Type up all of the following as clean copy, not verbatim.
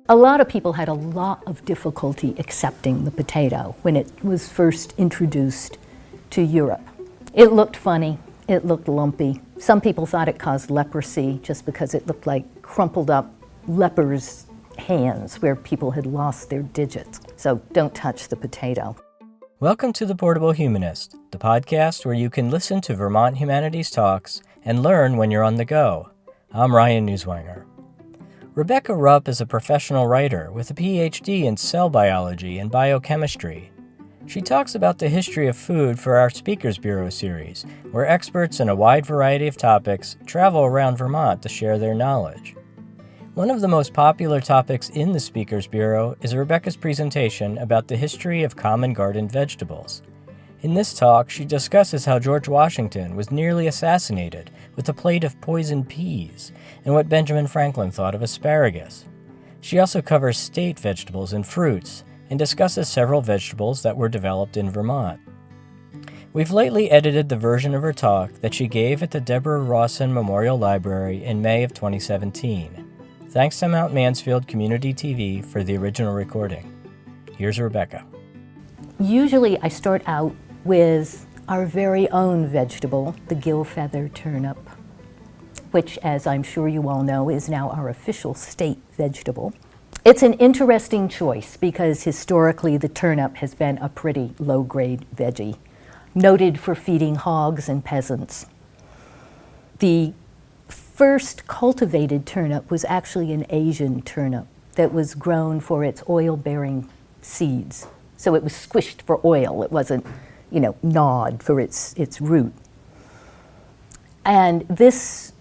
A lot of people had a lot of difficulty accepting the potato when it was first introduced to Europe. It looked funny, it looked lumpy. Some people thought it caused leprosy just because it looked like crumpled up lepers' hands where people had lost their digits. So don't touch the potato. Welcome to The Portable Humanist, the podcast where you can listen to Vermont Humanities Talks and learn when you're on the go. I'm Ryan Newswanger. Rebecca Rupp is a professional writer with a PhD in cell biology and biochemistry. She talks about the history of food for our Speakers Bureau series, where experts in a wide variety of topics travel around Vermont to share their knowledge. One of the most popular topics in the Speakers Bureau is Rebecca's presentation about the history of common garden vegetables. In this talk, she discusses how George Washington was nearly assassinated with a plate of poisoned peas, and what Benjamin Franklin thought of asparagus. She also covers state vegetables and fruits, and discusses several vegetables that were developed in Vermont. We've lately edited the version of her talk that she gave at the Deborah Rawson Memorial Library in May of 2017. Thanks to Mount Mansfield Community TV for the original recording. Here's Rebecca. Usually I start out with our very own vegetable, the Gilfeather turnip, which, as I'm sure you all know, is now our official state vegetable. It's an interesting choice because historically the turnip has been a pretty low-grade veggie, noted for feeding hogs and peasants. The first cultivated turnip was actually an Asian turnip that was grown for its oil-bearing seeds. So it was squished for oil. It wasn't, gnawed for its root. And this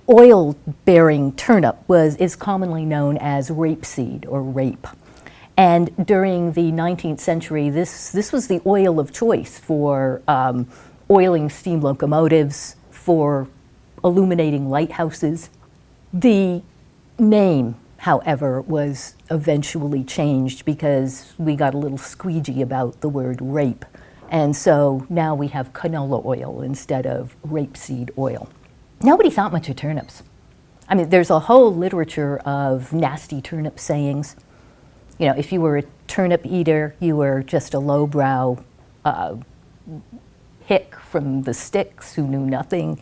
oil-bearing turnip is commonly known as rapeseed or rape. And during the 19th century, this was the oil of choice for oiling steam locomotives, for illuminating lighthouses. The name, however, was eventually changed because we got a little squeegee about the word rape. And so now we have canola oil instead of rapeseed oil. Nobody thought much of turnips. I mean, there's a whole literature of nasty turnip sayings. If you were a turnip eater, you were just a lowbrow hick from the sticks who knew nothing.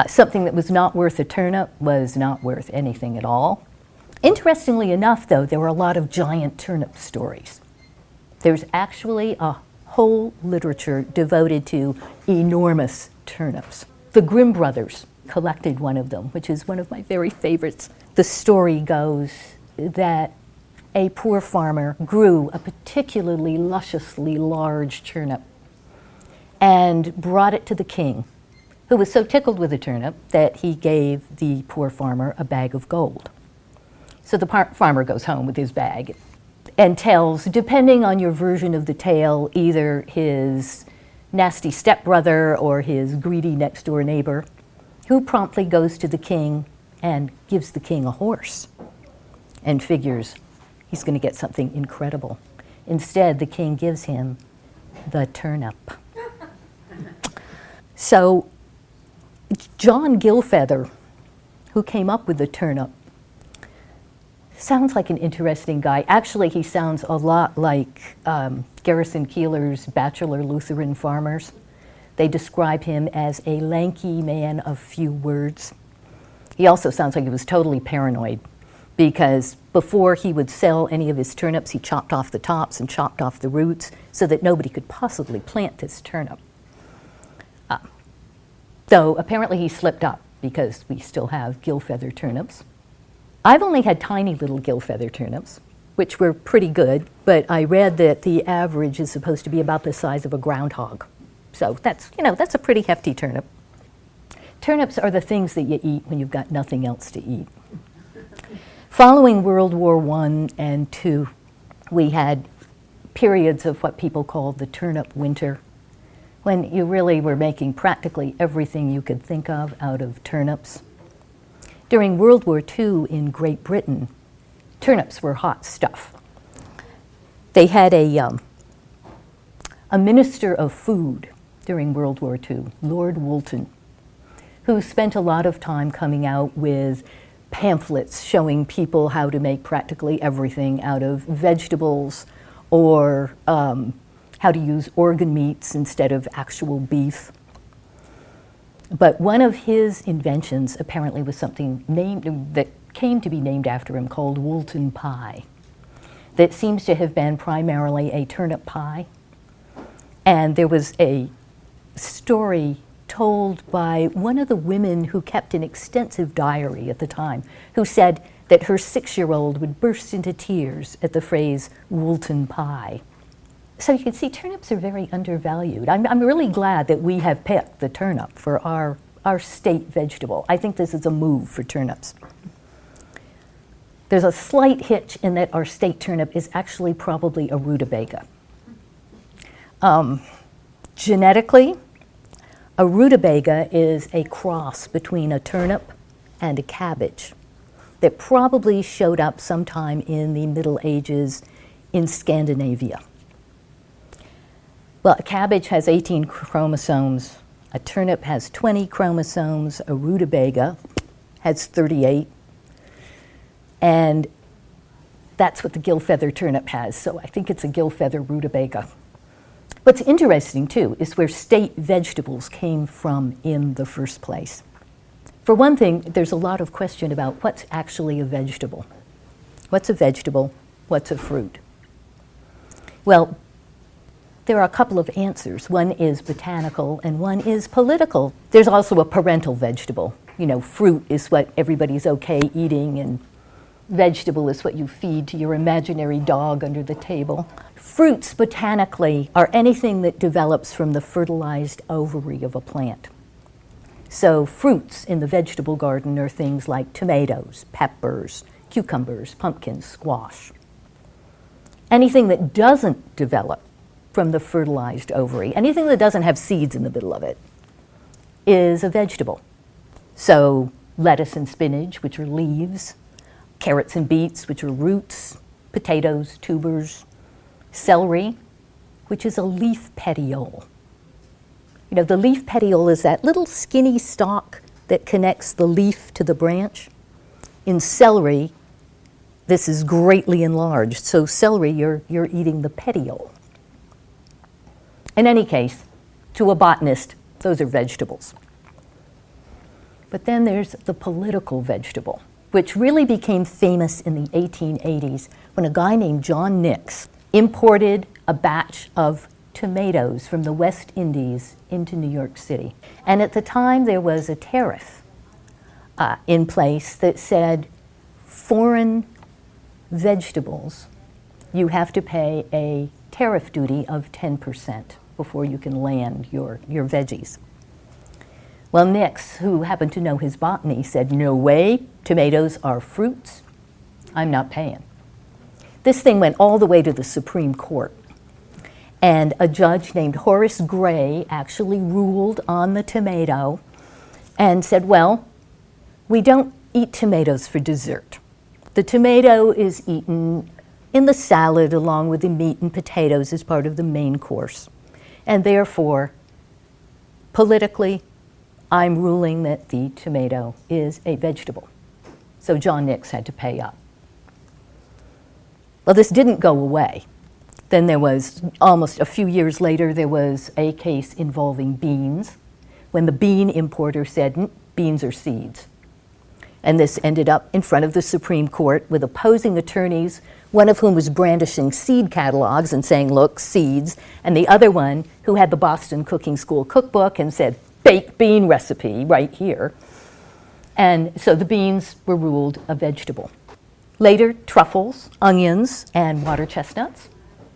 Something that was not worth a turnip was not worth anything at all. Interestingly enough, though, there were a lot of giant turnip stories. There's actually a whole literature devoted to enormous turnips. The Grimm brothers collected one of them, which is one of my very favorites. The story goes that a poor farmer grew a particularly lusciously large turnip and brought it to the king, who was so tickled with the turnip that he gave the poor farmer a bag of gold. So the farmer goes home with his bag and tells, depending on your version of the tale, either his nasty stepbrother or his greedy next-door neighbor, who promptly goes to the king and gives the king a horse and figures he's going to get something incredible. Instead, the king gives him the turnip. So John Gilfeather, who came up with the turnip, sounds like an interesting guy. Actually, he sounds a lot like Garrison Keillor's Bachelor Lutheran Farmers. They describe him as a lanky man of few words. He also sounds like he was totally paranoid because before he would sell any of his turnips, he chopped off the tops and chopped off the roots so that nobody could possibly plant this turnip. So apparently he slipped up because we still have Gilfeather turnips. I've only had tiny little Gilfeather turnips, which were pretty good, but I read that the average is supposed to be about the size of a groundhog. So that's a pretty hefty turnip. Turnips are the things that you eat when you've got nothing else to eat. Following World War I and II, we had periods of what people called the turnip winter, when you really were making practically everything you could think of out of turnips. During World War II in Great Britain, turnips were hot stuff. They had a minister of food during World War II, Lord Woolton, who spent a lot of time coming out with pamphlets showing people how to make practically everything out of vegetables, or how to use organ meats instead of actual beef. But one of his inventions apparently was something that came to be named after him, called Woolton pie, that seems to have been primarily a turnip pie. And there was a story told by one of the women who kept an extensive diary at the time, who said that her 6-year-old would burst into tears at the phrase Woolton pie. So you can see turnips are very undervalued. I'm really glad that we have picked the turnip for our state vegetable. I think this is a move for turnips. There's a slight hitch in that our state turnip is actually probably a rutabaga. Genetically, a rutabaga is a cross between a turnip and a cabbage that probably showed up sometime in the Middle Ages in Scandinavia. Well, a cabbage has 18 chromosomes, a turnip has 20 chromosomes, a rutabaga has 38, and that's what the Gilfeather turnip has, so I think it's a Gilfeather rutabaga. What's interesting, too, is where state vegetables came from in the first place. For one thing, there's a lot of question about what's actually a vegetable. What's a vegetable? What's a fruit? Well, there are a couple of answers. One is botanical and one is political. There's also a parental vegetable. You know, fruit is what everybody's okay eating, and vegetable is what you feed to your imaginary dog under the table. Fruits, botanically, are anything that develops from the fertilized ovary of a plant. So fruits in the vegetable garden are things like tomatoes, peppers, cucumbers, pumpkins, squash. Anything that doesn't develop from the fertilized ovary, anything that doesn't have seeds in the middle of it, is a vegetable. So lettuce and spinach, which are leaves, carrots and beets, which are roots, potatoes, tubers, celery, which is a leaf petiole. You know, the leaf petiole is that little skinny stalk that connects the leaf to the branch. In celery, this is greatly enlarged. So celery, you're eating the petiole. In any case, to a botanist, those are vegetables. But then there's the political vegetable, which really became famous in the 1880s when a guy named John Nix imported a batch of tomatoes from the West Indies into New York City. And at the time, there was a tariff in place that said foreign vegetables, you have to pay a tariff duty of 10% before you can land your veggies. Well, Nix, who happened to know his botany, said, no way, tomatoes are fruits. I'm not paying. This thing went all the way to the Supreme Court. And a judge named Horace Gray actually ruled on the tomato and said, well, we don't eat tomatoes for dessert. The tomato is eaten in the salad along with the meat and potatoes as part of the main course. And therefore, politically, I'm ruling that the tomato is a vegetable. So John Nix had to pay up. Well, this didn't go away. Then there was, almost a few years later, there was a case involving beans, when the bean importer said, beans are seeds. And this ended up in front of the Supreme Court with opposing attorneys, one of whom was brandishing seed catalogs and saying, look, seeds, and the other one who had the Boston Cooking School cookbook and said, baked bean recipe right here. And so the beans were ruled a vegetable. Later, truffles, onions, and water chestnuts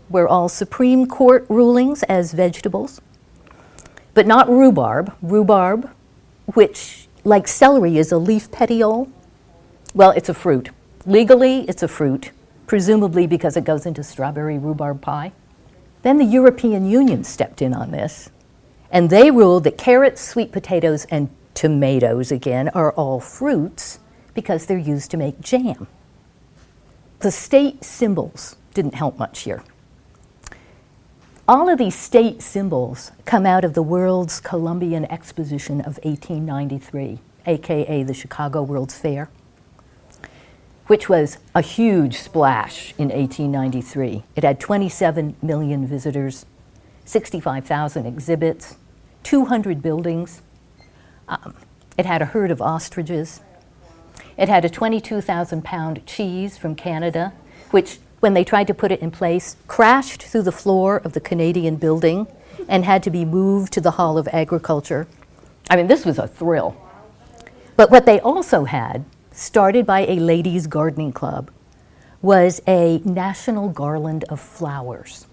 were all Supreme Court rulings as vegetables, but not rhubarb. Rhubarb, which, like celery, is a leaf petiole, well, it's a fruit. Legally, it's a fruit, presumably because it goes into strawberry rhubarb pie. Then the European Union stepped in on this, and they ruled that carrots, sweet potatoes, and tomatoes, again, are all fruits because they're used to make jam. The state symbols didn't help much here. All of these state symbols come out of the World's Columbian Exposition of 1893, aka the Chicago World's Fair. which was a huge splash in 1893. It had 27 million visitors, 65,000 exhibits, 200 buildings. It had a herd of ostriches. It had a 22,000-pound cheese from Canada, which, when they tried to put it in place, crashed through the floor of the Canadian building and had to be moved to the Hall of Agriculture. I mean, this was a thrill. But what they also had, started by a ladies' gardening club, was a national garland of flowers.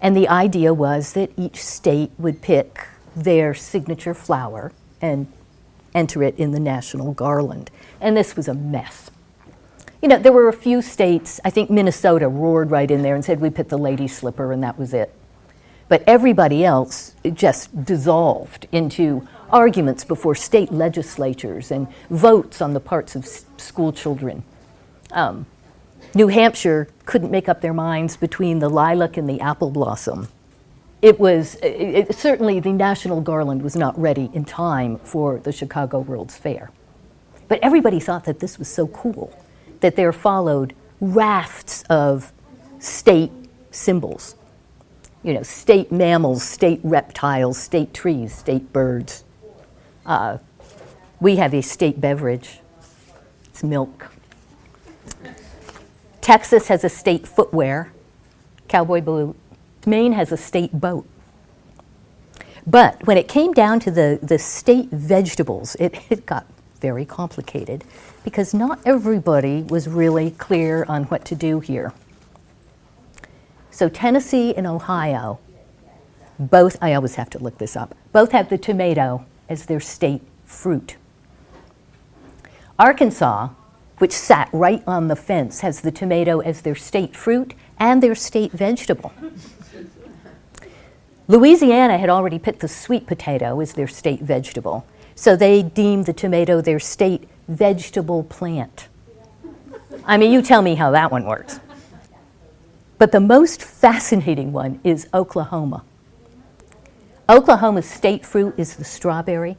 And the idea was that each state would pick their signature flower and enter it in the national garland. And this was a mess. You know, there were a few states, I think Minnesota roared right in there and said, we picked the lady slipper, and that was it. But everybody else just dissolved into arguments before state legislatures and votes on the parts of school children. New Hampshire couldn't make up their minds between the lilac and the apple blossom. Certainly the National Garland was not ready in time for the Chicago World's Fair. But everybody thought that this was so cool that there followed rafts of state symbols. You know, state mammals, state reptiles, state trees, state birds. We have a state beverage. It's milk. Texas has a state footwear, cowboy boot. Maine has a state boat. But when it came down to the state vegetables, it got very complicated because not everybody was really clear on what to do here. So Tennessee and Ohio, both, I always have to look this up, both have the tomato as their state fruit. Arkansas, which sat right on the fence, has the tomato as their state fruit and their state vegetable. Louisiana had already picked the sweet potato as their state vegetable, so they deemed the tomato their state vegetable plant. I mean, you tell me how that one works. But the most fascinating one is Oklahoma. Oklahoma's state fruit is the strawberry,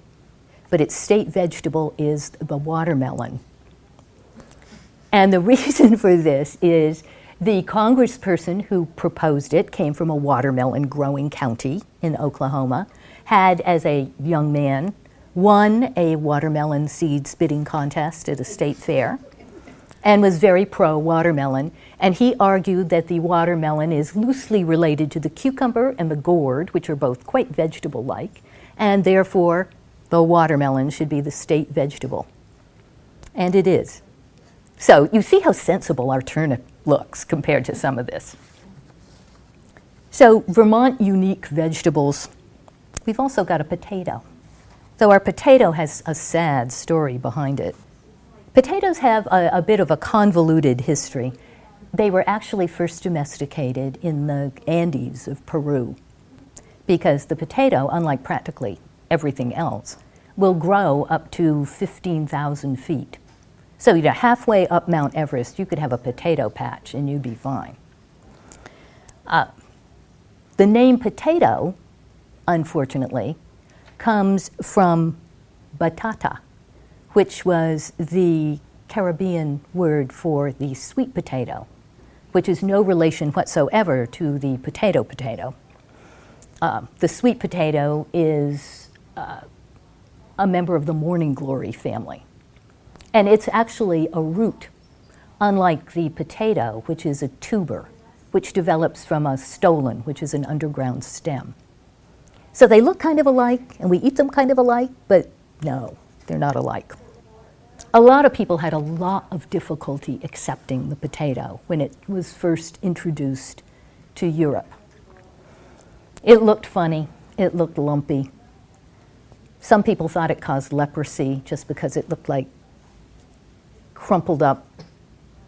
but its state vegetable is the watermelon. And the reason for this is the congressperson who proposed it came from a watermelon growing county in Oklahoma, had, as a young man, won a watermelon seed spitting contest at a state fair and was very pro-watermelon. And he argued that the watermelon is loosely related to the cucumber and the gourd, which are both quite vegetable-like, and therefore the watermelon should be the state vegetable. And it is. So you see how sensible our turnip looks compared to some of this. So Vermont unique vegetables. We've also got a potato. Though our potato has a sad story behind it. Potatoes have a bit of a convoluted history. They were actually first domesticated in the Andes of Peru because the potato, unlike practically everything else, will grow up to 15,000 feet. So, you know, halfway up Mount Everest, you could have a potato patch and you'd be fine. The name potato, unfortunately, comes from batata, which was the Caribbean word for the sweet potato, which is no relation whatsoever to the potato. The sweet potato is a member of the morning glory family. And it's actually a root, unlike the potato, which is a tuber, which develops from a stolon, which is an underground stem. So they look kind of alike, and we eat them kind of alike, but no, they're not alike. A lot of people had a lot of difficulty accepting the potato when it was first introduced to Europe. It looked funny, it looked lumpy. Some people thought it caused leprosy just because it looked like crumpled up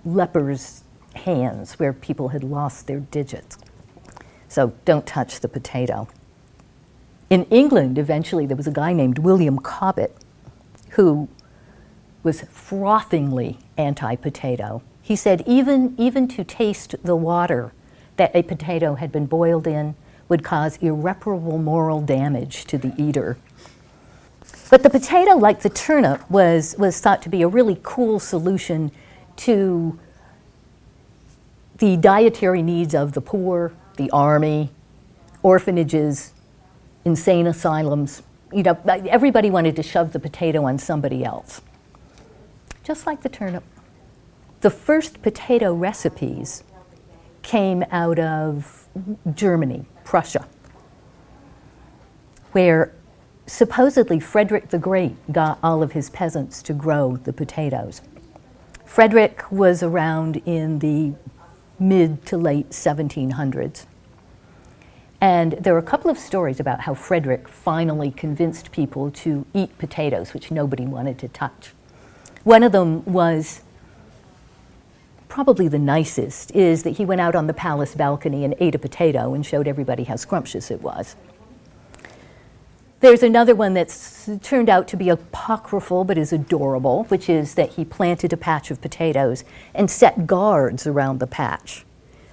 lepers' hands where people had lost their digits. So don't touch the potato. In England, eventually, there was a guy named William Cobbett who was frothingly anti-potato. He said even to taste the water that a potato had been boiled in would cause irreparable moral damage to the eater. But the potato, like the turnip, was thought to be a really cool solution to the dietary needs of the poor, the army, orphanages, insane asylums. You know, everybody wanted to shove the potato on somebody else, just like the turnip. The first potato recipes came out of Germany, Prussia, where supposedly Frederick the Great got all of his peasants to grow the potatoes. Frederick was around in the mid to late 1700s. And there are a couple of stories about how Frederick finally convinced people to eat potatoes, which nobody wanted to touch. One of them was probably the nicest, is that he went out on the palace balcony and ate a potato and showed everybody how scrumptious it was. There's another one that's turned out to be apocryphal but is adorable, which is that he planted a patch of potatoes and set guards around the patch,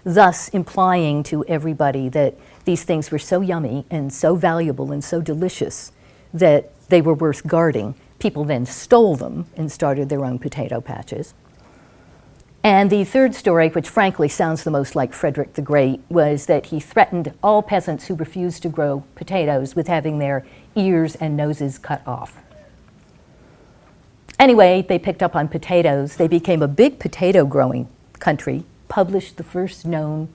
thus implying to everybody that these things were so yummy and so valuable and so delicious that they were worth guarding. People then stole them and started their own potato patches. And the third story, which frankly sounds the most like Frederick the Great, was that he threatened all peasants who refused to grow potatoes with having their ears and noses cut off. Anyway, they picked up on potatoes. They became a big potato growing country, published the first known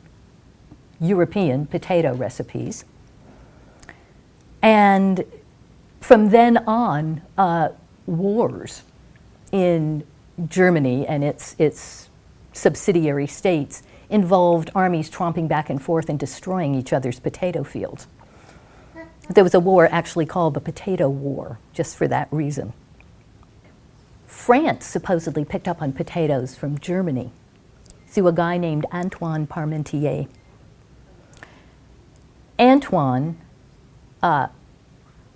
European potato recipes. And from then on, wars in Germany and its subsidiary states involved armies tromping back and forth and destroying each other's potato fields. There was a war actually called the Potato War, just for that reason. France supposedly picked up on potatoes from Germany through a guy named Antoine Parmentier. Antoine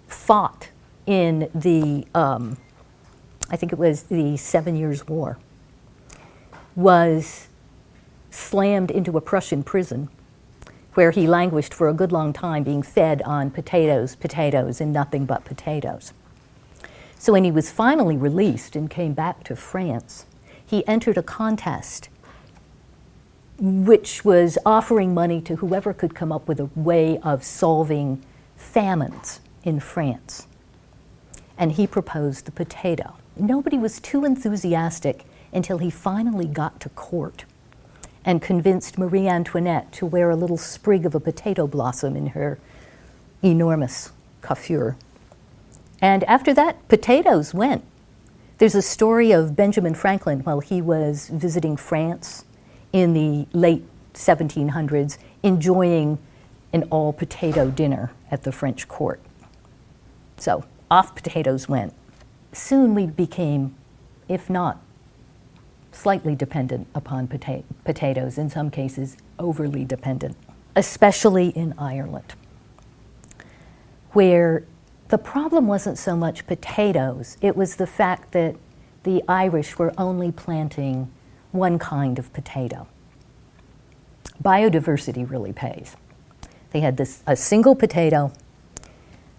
fought in the, I think it was the 7 Years' War, was slammed into a Prussian prison where he languished for a good long time being fed on potatoes, and nothing but potatoes. So when he was finally released and came back to France, he entered a contest which was offering money to whoever could come up with a way of solving famines in France. And he proposed the potato. Nobody was too enthusiastic until he finally got to court and convinced Marie Antoinette to wear a little sprig of a potato blossom in her enormous coiffure. And after that, potatoes went. There's a story of Benjamin Franklin while he was visiting France in the late 1700s, enjoying an all-potato dinner at the French court. So off potatoes went. Soon we became, if not slightly dependent upon potatoes, in some cases overly dependent, especially in Ireland, where the problem wasn't so much potatoes, it was the fact that the Irish were only planting one kind of potato. Biodiversity really pays. They had a single potato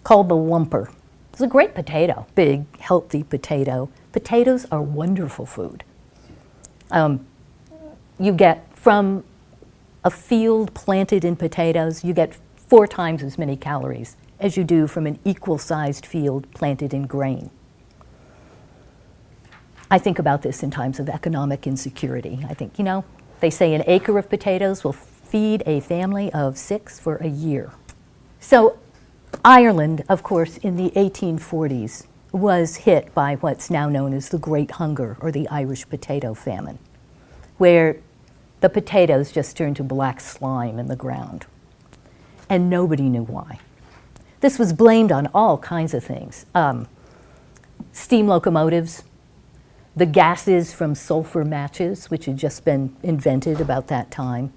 called the lumper. It's a great potato, big, healthy potato. Potatoes are wonderful food. You get from a field planted in potatoes, you get 4 times as many calories as you do from an equal-sized field planted in grain. I think about this in times of economic insecurity. I think, they say an acre of potatoes will feed a family of 6 for a year. So Ireland, of course, in the 1840s was hit by what's now known as the Great Hunger, or the Irish Potato Famine, where the potatoes just turned to black slime in the ground. And nobody knew why. This was blamed on all kinds of things. Steam locomotives, the gases from sulfur matches, which had just been invented about that time,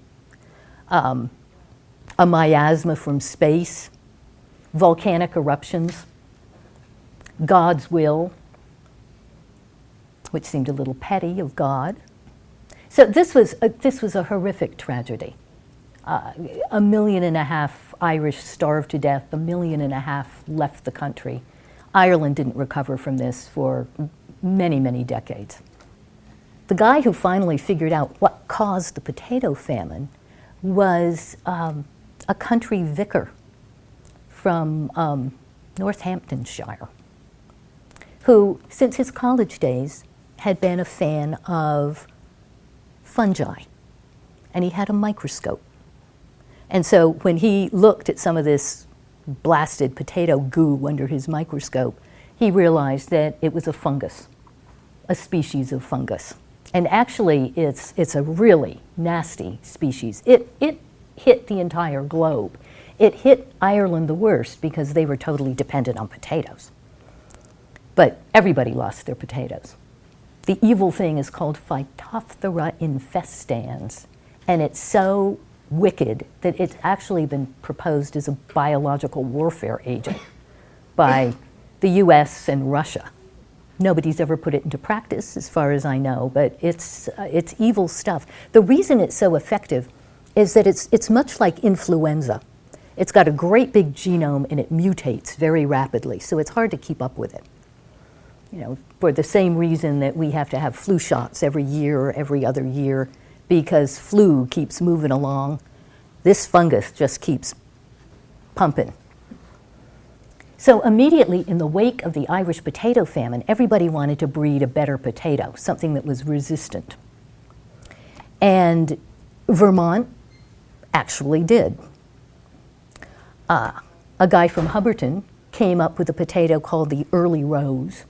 a miasma from space, volcanic eruptions, God's will, which seemed a little petty of God. So this was a horrific tragedy. 1.5 million Irish starved to death, 1.5 million left the country. Ireland didn't recover from this for many, many decades. The guy who finally figured out what caused the potato famine was a country vicar from Northamptonshire, who, since his college days, had been a fan of fungi, and he had a microscope. And so when he looked at some of this blasted potato goo under his microscope, he realized that it was a fungus, a species of fungus. And actually, it's a really nasty species. It hit the entire globe. It hit Ireland the worst because they were totally dependent on potatoes. But everybody lost their potatoes. The evil thing is called Phytophthora infestans, and it's so wicked that it's actually been proposed as a biological warfare agent by the US and Russia. Nobody's ever put it into practice, as far as I know, but it's evil stuff. The reason it's so effective is that it's much like influenza. It's got a great big genome and it mutates very rapidly, so it's hard to keep up with it. You know, for the same reason that we have to have flu shots every year or every other year, because flu keeps moving along. This fungus just keeps pumping. So immediately in the wake of the Irish potato famine, everybody wanted to breed a better potato, something that was resistant. And Vermont actually did. A guy from Hubbardton came up with a potato called the Early Rose,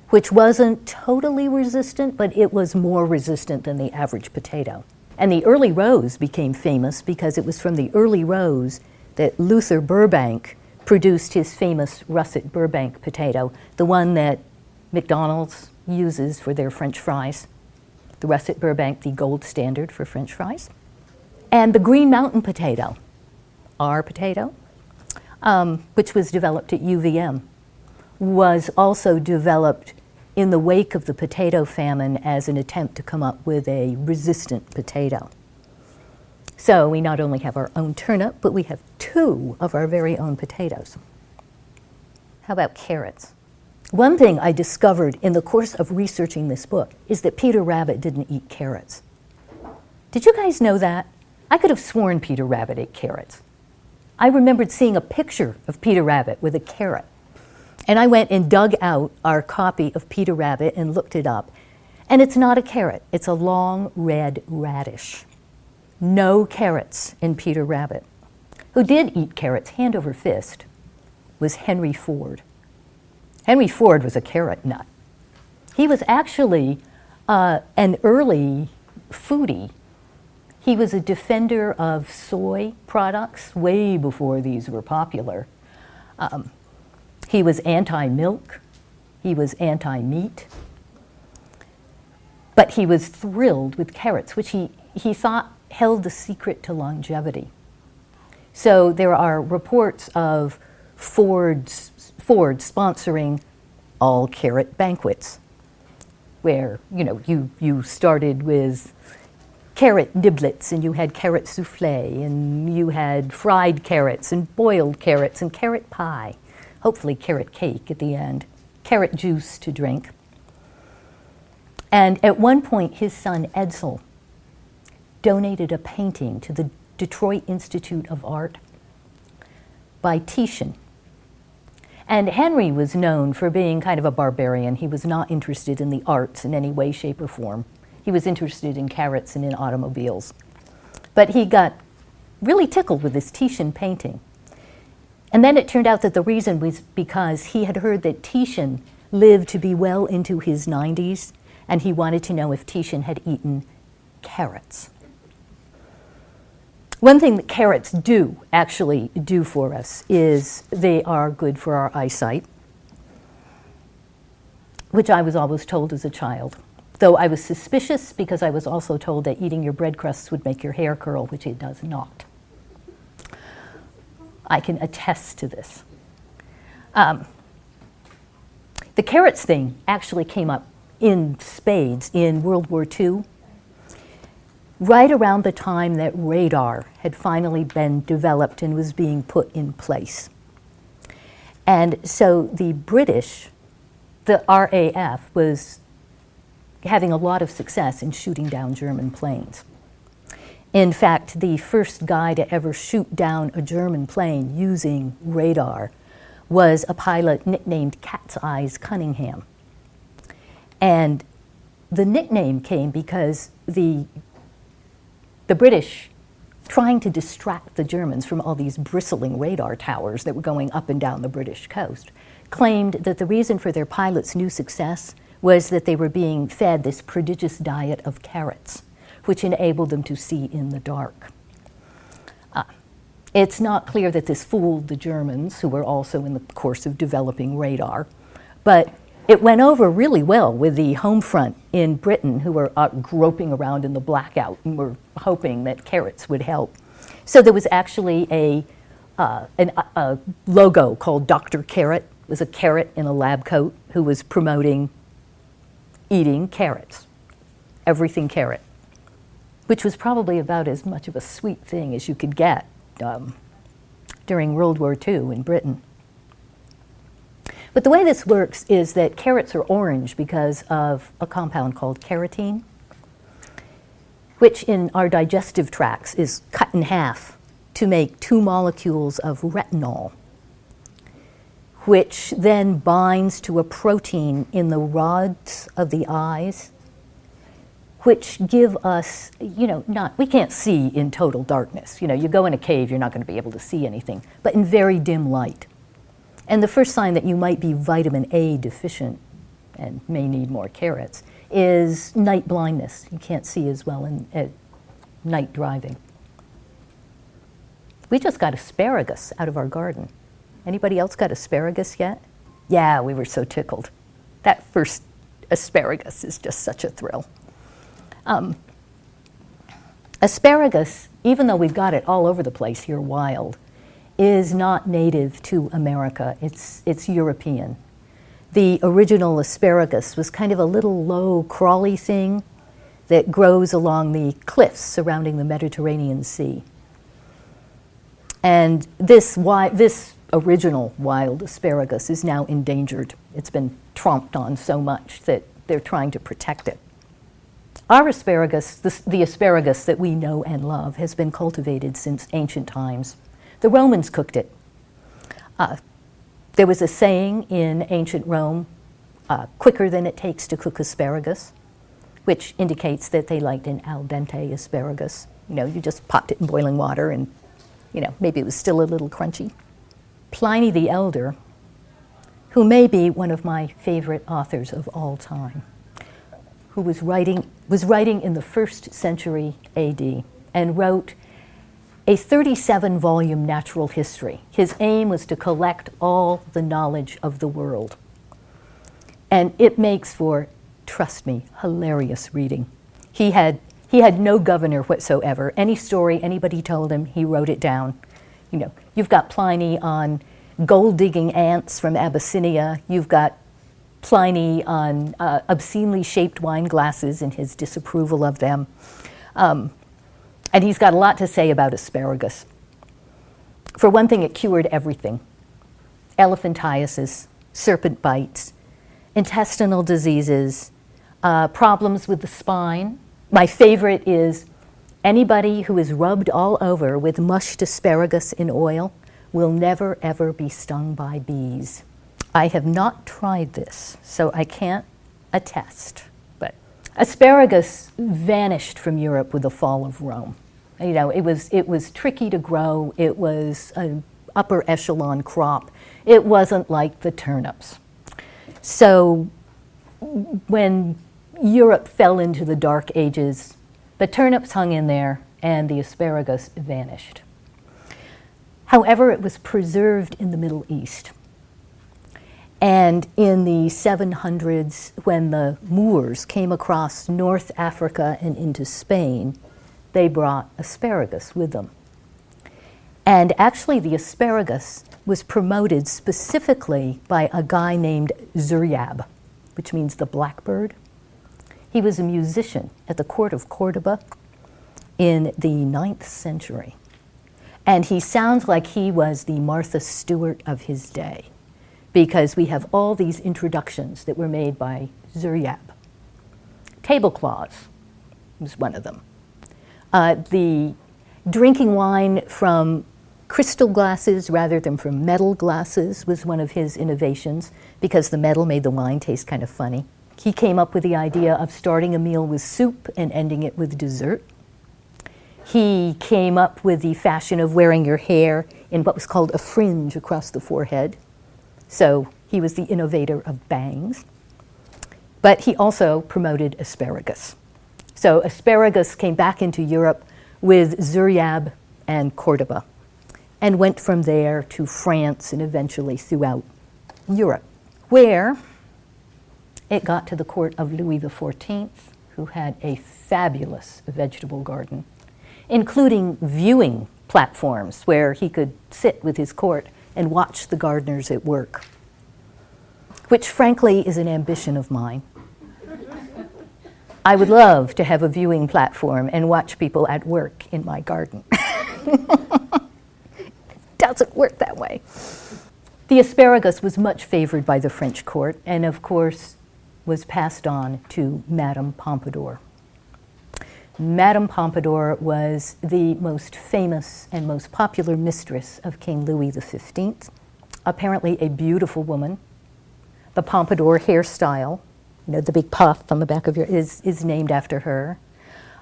which wasn't totally resistant, but it was more resistant than the average potato. And the Early Rose became famous because it was from the Early Rose that Luther Burbank produced his famous russet Burbank potato, the one that McDonald's uses for their French fries. The russet Burbank, the gold standard for French fries. And the Green Mountain potato, our potato, which was developed at UVM, was also developed in the wake of the potato famine as an attempt to come up with a resistant potato. So we not only have our own turnip, but we have two of our very own potatoes. How about carrots? One thing I discovered in the course of researching this book is that Peter Rabbit didn't eat carrots. Did you guys know that? I could have sworn Peter Rabbit ate carrots. I remembered seeing a picture of Peter Rabbit with a carrot. And I went and dug out our copy of Peter Rabbit and looked it up. And it's not a carrot, it's a long red radish. No carrots in Peter Rabbit. Who did eat carrots hand over fist was Henry Ford. Henry Ford was a carrot nut. He was actually an early foodie. He was a defender of soy products way before these were popular. He was anti-milk, he was anti-meat, but he was thrilled with carrots, which he thought held the secret to longevity. So there are reports of Ford sponsoring all carrot banquets, where you started with carrot niblets and you had carrot souffle and you had fried carrots and boiled carrots and carrot pie. Hopefully carrot cake at the end, carrot juice to drink. And at one point, his son Edsel donated a painting to the Detroit Institute of Art by Titian. And Henry was known for being kind of a barbarian. He was not interested in the arts in any way, shape, or form. He was interested in carrots and in automobiles. But he got really tickled with this Titian painting. And then it turned out that the reason was because he had heard that Titian lived to be well into his 90s, and he wanted to know if Titian had eaten carrots. One thing that carrots actually do for us is they are good for our eyesight, which I was always told as a child. Though I was suspicious because I was also told that eating your bread crusts would make your hair curl, which it does not. I can attest to this. The carrots thing actually came up in spades in World War II, right around the time that radar had finally been developed and was being put in place. And so the British, the RAF, was having a lot of success in shooting down German planes. In fact, the first guy to ever shoot down a German plane using radar was a pilot nicknamed Cat's Eyes Cunningham. And the nickname came because the British, trying to distract the Germans from all these bristling radar towers that were going up and down the British coast, claimed that the reason for their pilots' new success was that they were being fed this prodigious diet of carrots, which enabled them to see in the dark. It's not clear that this fooled the Germans, who were also in the course of developing radar, but it went over really well with the home front in Britain, who were groping around in the blackout and were hoping that carrots would help. So there was actually a logo called Dr. Carrot. It was a carrot in a lab coat who was promoting eating carrots, everything carrot, which was probably about as much of a sweet thing as you could get during World War II in Britain. But the way this works is that carrots are orange because of a compound called carotene, which in our digestive tracts is cut in half to make 2 molecules of retinol, which then binds to a protein in the rods of the eyes, which give us, we can't see in total darkness. You go in a cave, you're not going to be able to see anything, but in very dim light. And the first sign that you might be vitamin A deficient and may need more carrots is night blindness. You can't see as well at night driving. We just got asparagus out of our garden. Anybody else got asparagus yet? Yeah, we were so tickled. That first asparagus is just such a thrill. Asparagus, even though we've got it all over the place here wild, is not native to America. It's European. The original asparagus was kind of a little low crawly thing that grows along the cliffs surrounding the Mediterranean Sea. And this original wild asparagus is now endangered. It's been tromped on so much that they're trying to protect it. Our asparagus, the asparagus that we know and love, has been cultivated since ancient times. The Romans cooked it. There was a saying in ancient Rome, quicker than it takes to cook asparagus, which indicates that they liked an al dente asparagus. You just popped it in boiling water and, maybe it was still a little crunchy. Pliny the Elder, who may be one of my favorite authors of all time, who was writing in the 1st century AD and wrote a 37-volume natural history. His aim was to collect all the knowledge of the world. And it makes for, trust me, hilarious reading. He had no governor whatsoever. Any story anybody told him, he wrote it down. You've got Pliny on gold-digging ants from Abyssinia. You've got Pliny on obscenely shaped wine glasses and his disapproval of them. And he's got a lot to say about asparagus. For one thing, it cured everything. Elephantiasis, serpent bites, intestinal diseases, problems with the spine. My favorite is anybody who is rubbed all over with mushed asparagus in oil will never, ever be stung by bees. I have not tried this, so I can't attest. But asparagus vanished from Europe with the fall of Rome. It was tricky to grow. It was an upper echelon crop. It wasn't like the turnips. So when Europe fell into the Dark Ages, the turnips hung in there and the asparagus vanished. However, it was preserved in the Middle East. And in the 700s, when the Moors came across North Africa and into Spain, they brought asparagus with them. And actually, the asparagus was promoted specifically by a guy named Zuryab, which means the blackbird. He was a musician at the court of Cordoba in the 9th century. And he sounds like he was the Martha Stewart of his day, because we have all these introductions that were made by Zuryab Tablecloths was one of them. The drinking wine from crystal glasses rather than from metal glasses was one of his innovations because the metal made the wine taste kind of funny. He came up with the idea of starting a meal with soup and ending it with dessert. He came up with the fashion of wearing your hair in what was called a fringe across the forehead. So he was the innovator of bangs. But he also promoted asparagus. So asparagus came back into Europe with Zuryab and Cordoba and went from there to France and eventually throughout Europe, where it got to the court of Louis XIV, who had a fabulous vegetable garden, including viewing platforms where he could sit with his court and watch the gardeners at work, which frankly is an ambition of mine. I would love to have a viewing platform and watch people at work in my garden. Doesn't work that way. The asparagus was much favored by the French court and of course was passed on to Madame Pompadour. Madame Pompadour was the most famous and most popular mistress of King Louis XV, apparently a beautiful woman. The Pompadour hairstyle, the big puff on the back of your, is named after her.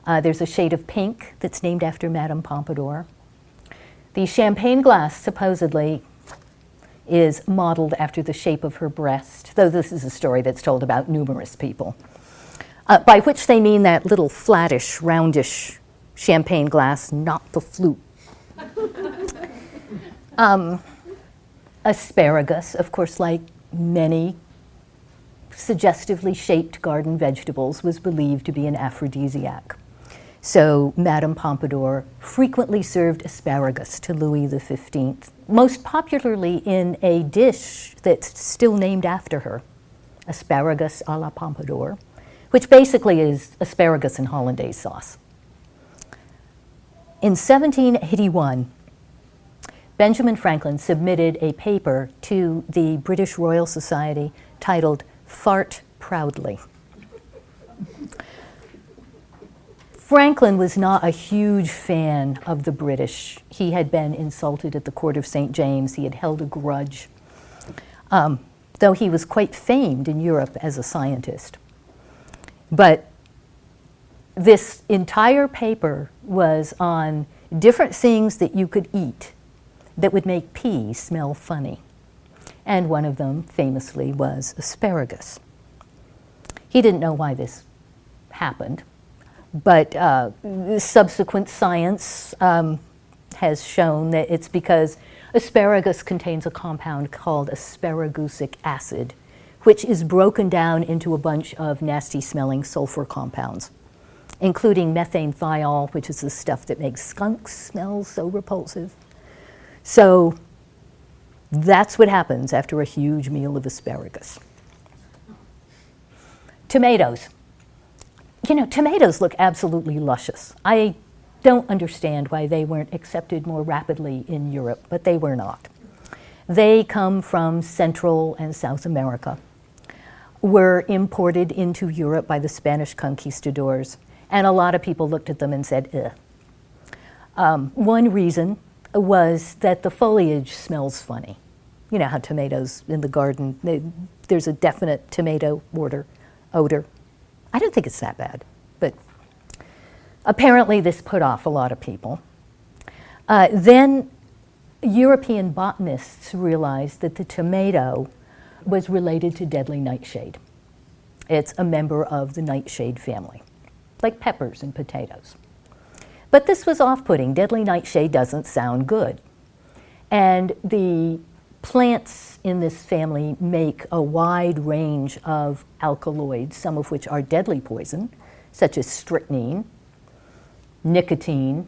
There's a shade of pink that's named after Madame Pompadour. The champagne glass supposedly is modeled after the shape of her breast, though this is a story that's told about numerous people, by which they mean that little flattish, roundish champagne glass, not the flute. Asparagus, of course, like many suggestively shaped garden vegetables, was believed to be an aphrodisiac. So Madame Pompadour frequently served asparagus to Louis XV, most popularly in a dish that's still named after her, asparagus à la Pompadour, which basically is asparagus and hollandaise sauce. In 1781, Benjamin Franklin submitted a paper to the British Royal Society titled Fart Proudly. Franklin was not a huge fan of the British. He had been insulted at the court of St. James. He had held a grudge, though he was quite famed in Europe as a scientist. But this entire paper was on different things that you could eat that would make pee smell funny. And one of them, famously, was asparagus. He didn't know why this happened, but subsequent science has shown that it's because asparagus contains a compound called asparagusic acid, which is broken down into a bunch of nasty-smelling sulfur compounds, including methane thiol, which is the stuff that makes skunks smell so repulsive. So that's what happens after a huge meal of asparagus. Tomatoes. Tomatoes look absolutely luscious. I don't understand why they weren't accepted more rapidly in Europe, but they were not. They come from Central and South America, were imported into Europe by the Spanish conquistadors, and a lot of people looked at them and said, ugh. One reason was that the foliage smells funny. You know how tomatoes in the garden, there's a definite tomato odor. I don't think it's that bad, but apparently this put off a lot of people. Then European botanists realized that the tomato was related to deadly nightshade. It's a member of the nightshade family, like peppers and potatoes. But this was off-putting. Deadly nightshade doesn't sound good. And the plants in this family make a wide range of alkaloids, some of which are deadly poison, such as strychnine, nicotine.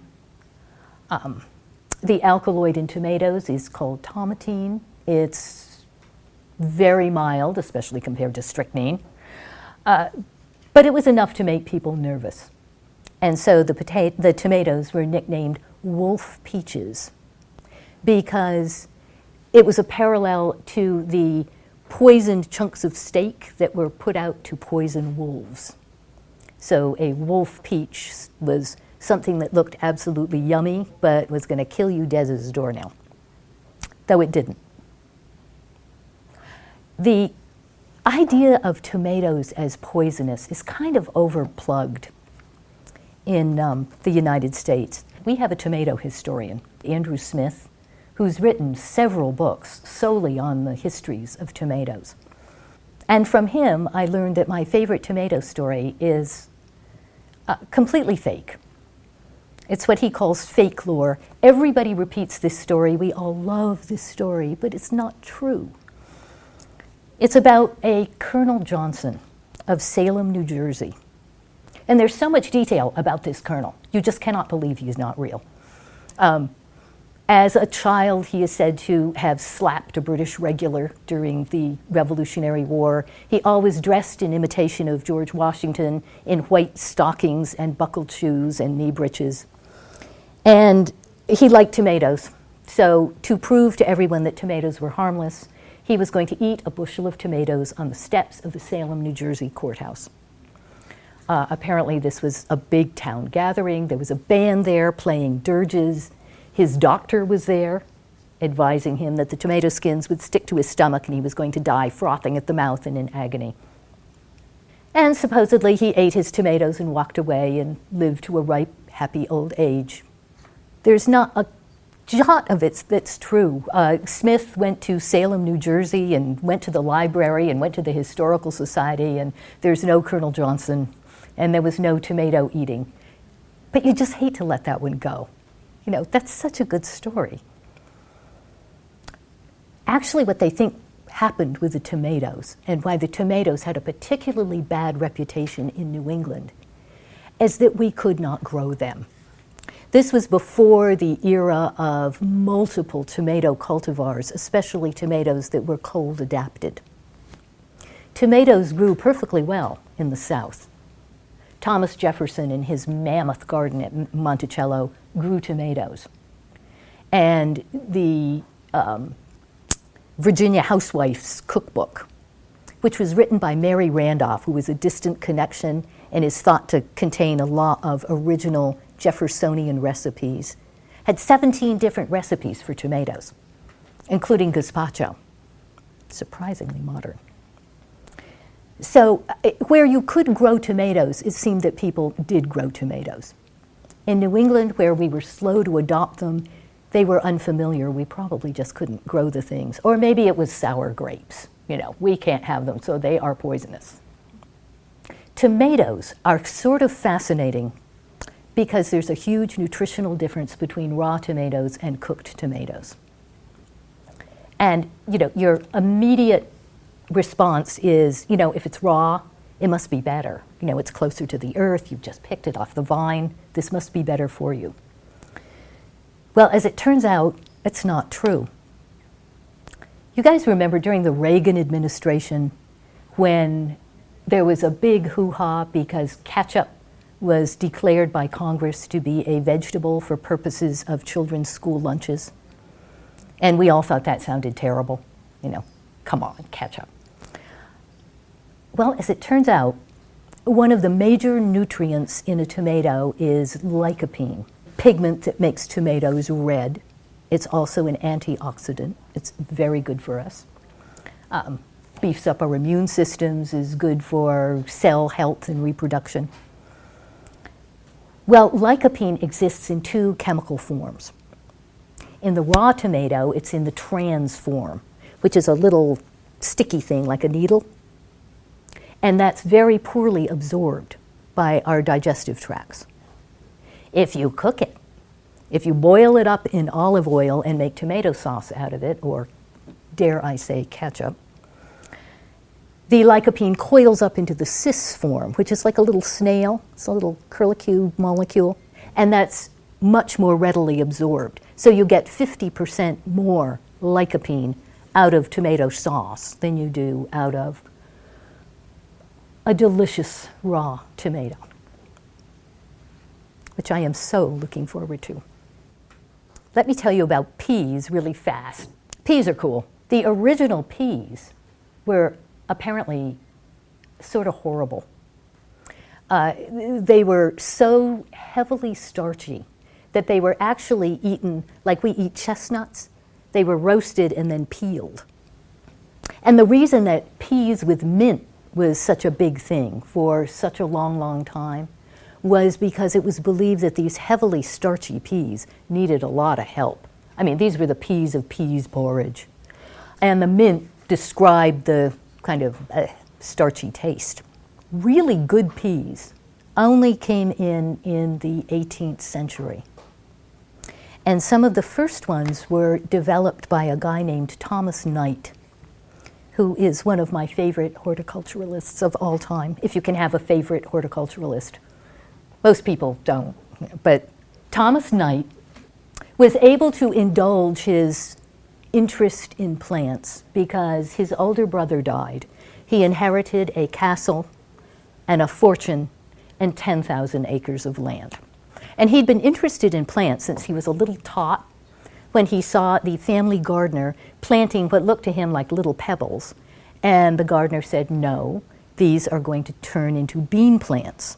The alkaloid in tomatoes is called tomatine. It's very mild, especially compared to strychnine. But it was enough to make people nervous. And so the tomatoes were nicknamed wolf peaches because it was a parallel to the poisoned chunks of steak that were put out to poison wolves. So a wolf peach was something that looked absolutely yummy, but was going to kill you dead as a doornail, though it didn't. The idea of tomatoes as poisonous is kind of overplugged in the United States. We have a tomato historian, Andrew Smith, who's written several books solely on the histories of tomatoes. And from him, I learned that my favorite tomato story is completely fake. It's what he calls fake lore. Everybody repeats this story. We all love this story, but it's not true. It's about a Colonel Johnson of Salem, New Jersey. And there's so much detail about this colonel. You just cannot believe he's not real. As a child, he is said to have slapped a British regular during the Revolutionary War. He always dressed in imitation of George Washington in white stockings and buckled shoes and knee breeches. And he liked tomatoes. So to prove to everyone that tomatoes were harmless, he was going to eat a bushel of tomatoes on the steps of the Salem, New Jersey courthouse. Apparently this was a big town gathering. There was a band there playing dirges. His doctor was there, advising him that the tomato skins would stick to his stomach and he was going to die frothing at the mouth and in agony. And supposedly he ate his tomatoes and walked away and lived to a ripe, happy old age. There's not a jot of it that's true. Smith went to Salem, New Jersey, and went to the library and went to the Historical Society, and there's no Colonel Johnson, and there was no tomato eating. But you just hate to let that one go. You know, that's such a good story. Actually, what they think happened with the tomatoes, and why the tomatoes had a particularly bad reputation in New England, is that we could not grow them. This was before the era of multiple tomato cultivars, especially tomatoes that were cold adapted. Tomatoes grew perfectly well in the South. Thomas Jefferson, in his mammoth garden at Monticello, grew tomatoes. And the Virginia Housewife's Cookbook, which was written by Mary Randolph, who was a distant connection and is thought to contain a lot of original Jeffersonian recipes, had 17 different recipes for tomatoes, including gazpacho. Surprisingly modern. So where you could grow tomatoes, it seemed that people did grow tomatoes. In New England, where we were slow to adopt them, they were unfamiliar. We probably just couldn't grow the things. Or maybe it was sour grapes. You know, we can't have them, so they are poisonous. Tomatoes are sort of fascinating because there's a huge nutritional difference between raw tomatoes and cooked tomatoes. And, you know, your immediate response is, you know, if it's raw, it must be better. You know, it's closer to the earth, you've just picked it off the vine, this must be better for you. Well, as it turns out, it's not true. You guys remember during the Reagan administration when there was a big hoo-ha because ketchup was declared by Congress to be a vegetable for purposes of children's school lunches? And we all thought that sounded terrible. You know, come on, ketchup. Well, as it turns out, one of the major nutrients in a tomato is lycopene, pigment that makes tomatoes red. It's also an antioxidant. It's very good for us. Beefs up our immune systems, is good for cell health and reproduction. Well, lycopene exists in two chemical forms. In the raw tomato, it's in the trans form, which is a little sticky thing like a needle. And that's very poorly absorbed by our digestive tracts. If you cook it, if you boil it up in olive oil and make tomato sauce out of it, or dare I say ketchup, the lycopene coils up into the cis form, which is like a little snail. It's a little curlicue molecule, and that's much more readily absorbed. So you get 50% more lycopene out of tomato sauce than you do out of a delicious raw tomato, which I am so looking forward to. Let me tell you about peas really fast. Peas are cool. The original peas were apparently sort of horrible. They were so heavily starchy that they were actually eaten like we eat chestnuts. They were roasted and then peeled. And the reason that peas with mint was such a big thing for such a long, long time was because it was believed that these heavily starchy peas needed a lot of help. I mean, these were the peas of peas porridge. And the mint described the kind of starchy taste. Really good peas only came in the 18th century. And some of the first ones were developed by a guy named Thomas Knight, who is one of my favorite horticulturalists of all time, if you can have a favorite horticulturalist. Most people don't, but Thomas Knight was able to indulge his interest in plants because his older brother died. He inherited a castle and a fortune and 10,000 acres of land. And he'd been interested in plants since he was a little tot when he saw the family gardener planting what looked to him like little pebbles. And the gardener said, no, these are going to turn into bean plants.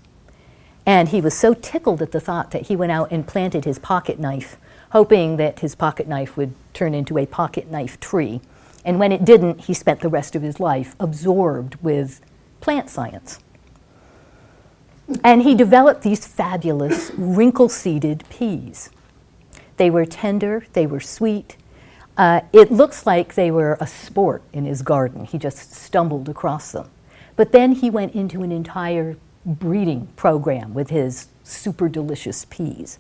And he was so tickled at the thought that he went out and planted his pocket knife, hoping that his pocket knife would turn into a pocket knife tree. And when it didn't, he spent the rest of his life absorbed with plant science. And he developed these fabulous wrinkle-seeded peas. They were tender, they were sweet. It looks like they were a sport in his garden. He just stumbled across them. But then he went into an entire breeding program with his super delicious peas.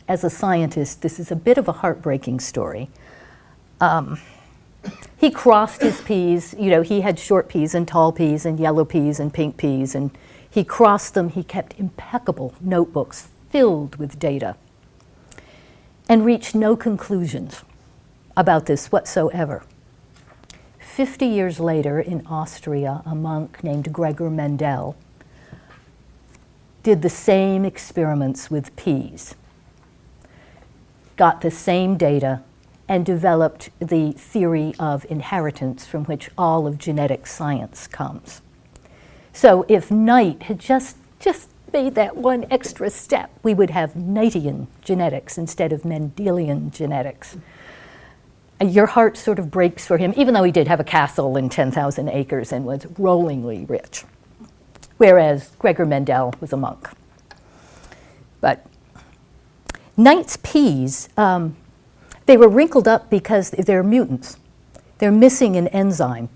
As a scientist, this is a bit of a heartbreaking story. He crossed his peas. You know, he had short peas and tall peas and yellow peas and pink peas, and he crossed them. He kept impeccable notebooks filled with data and reached no conclusions about this whatsoever. 50 years later in Austria, a monk named Gregor Mendel did the same experiments with peas, got the same data, and developed the theory of inheritance from which all of genetic science comes. So if Knight had just made that one extra step, we would have Knightian genetics instead of Mendelian genetics. And your heart sort of breaks for him, even though he did have a castle and 10,000 acres and was rollingly rich, whereas Gregor Mendel was a monk. But Knight's peas, they were wrinkled up because they're mutants. They're missing an enzyme,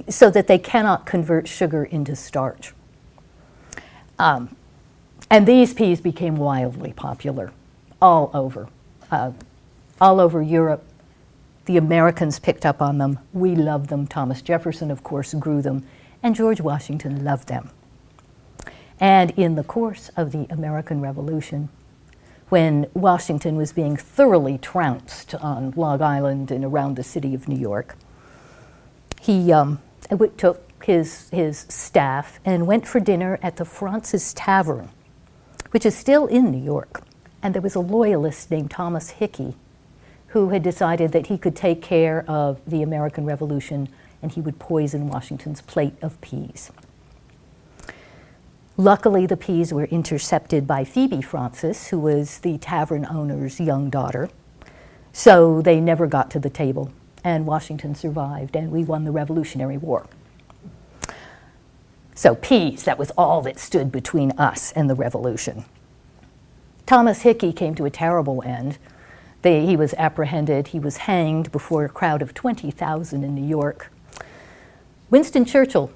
so that they cannot convert sugar into starch. And these peas became wildly popular all over Europe. The Americans picked up on them. We loved them. Thomas Jefferson, of course, grew them, and George Washington loved them. And in the course of the American Revolution, when Washington was being thoroughly trounced on Long Island and around the city of New York, he took his staff and went for dinner at the Fraunces Tavern, which is still in New York. And there was a loyalist named Thomas Hickey who had decided that he could take care of the American Revolution and he would poison Washington's plate of peas. Luckily, the peas were intercepted by Phoebe Fraunces, who was the tavern owner's young daughter. So they never got to the table, and Washington survived, and we won the Revolutionary War. So peas, that was all that stood between us and the Revolution. Thomas Hickey came to a terrible end. He was apprehended. He was hanged before a crowd of 20,000 in New York. Winston Churchill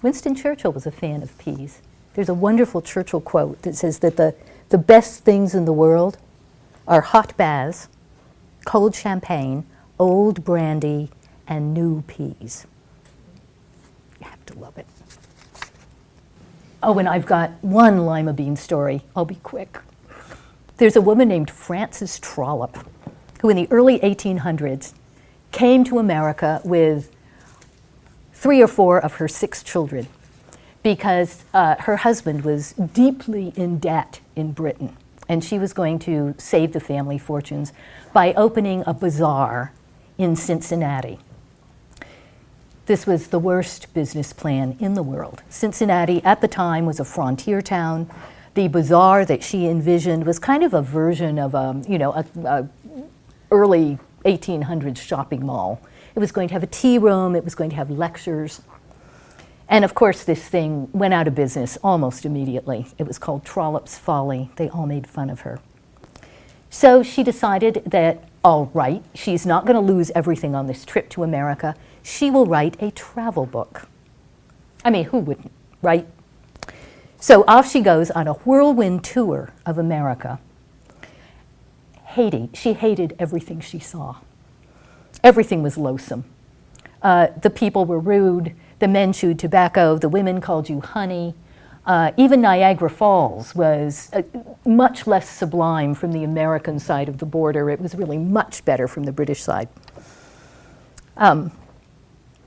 was a fan of peas. There's a wonderful Churchill quote that says that the best things in the world are hot baths, cold champagne, old brandy, and new peas. You have to love it. Oh, and I've got one lima bean story. I'll be quick. There's a woman named Frances Trollope, who in the early 1800s came to America with 3 or 4 of her 6 children because her husband was deeply in debt in Britain, and she was going to save the family fortunes by opening a bazaar in Cincinnati. This was the worst business plan in the world. Cincinnati at the time was a frontier town. The bazaar that she envisioned was kind of a version of a early 1800s shopping mall. It was going to have a tea room, it was going to have lectures. And of course this thing went out of business almost immediately. It was called Trollope's Folly. They all made fun of her. So she decided that, all right, she's not going to lose everything on this trip to America. She will write a travel book. I mean, who wouldn't, right? So off she goes on a whirlwind tour of America. She hated everything she saw. Everything was loathsome. The people were rude, the men chewed tobacco, the women called you honey. Even Niagara Falls was much less sublime from the American side of the border. It was really much better from the British side.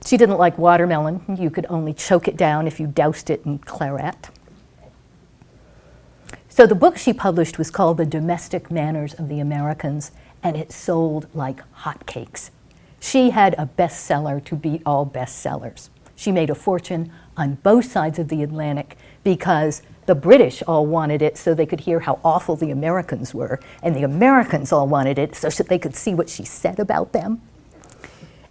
She didn't like watermelon. You could only choke it down if you doused it in claret. So the book she published was called The Domestic Manners of the Americans, and it sold like hotcakes. She had a bestseller to beat all bestsellers. She made a fortune on both sides of the Atlantic because the British all wanted it so they could hear how awful the Americans were, and the Americans all wanted it so that they could see what she said about them.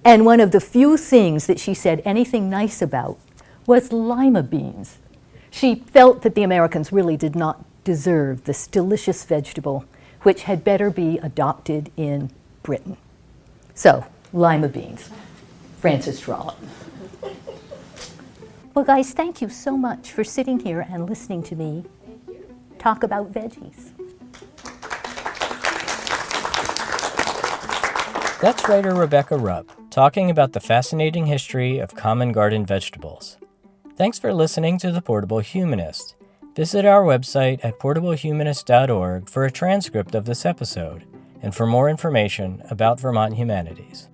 And one of the few things that she said anything nice about was lima beans. She felt that the Americans really did not deserve this delicious vegetable, which had better be adopted in Britain. So, lima beans. Frances Trollope. Well, guys, thank you so much for sitting here and listening to me talk about veggies. That's writer Rebecca Rupp talking about the fascinating history of common garden vegetables. Thanks for listening to The Portable Humanist. Visit our website at portablehumanist.org for a transcript of this episode and for more information about Vermont humanities.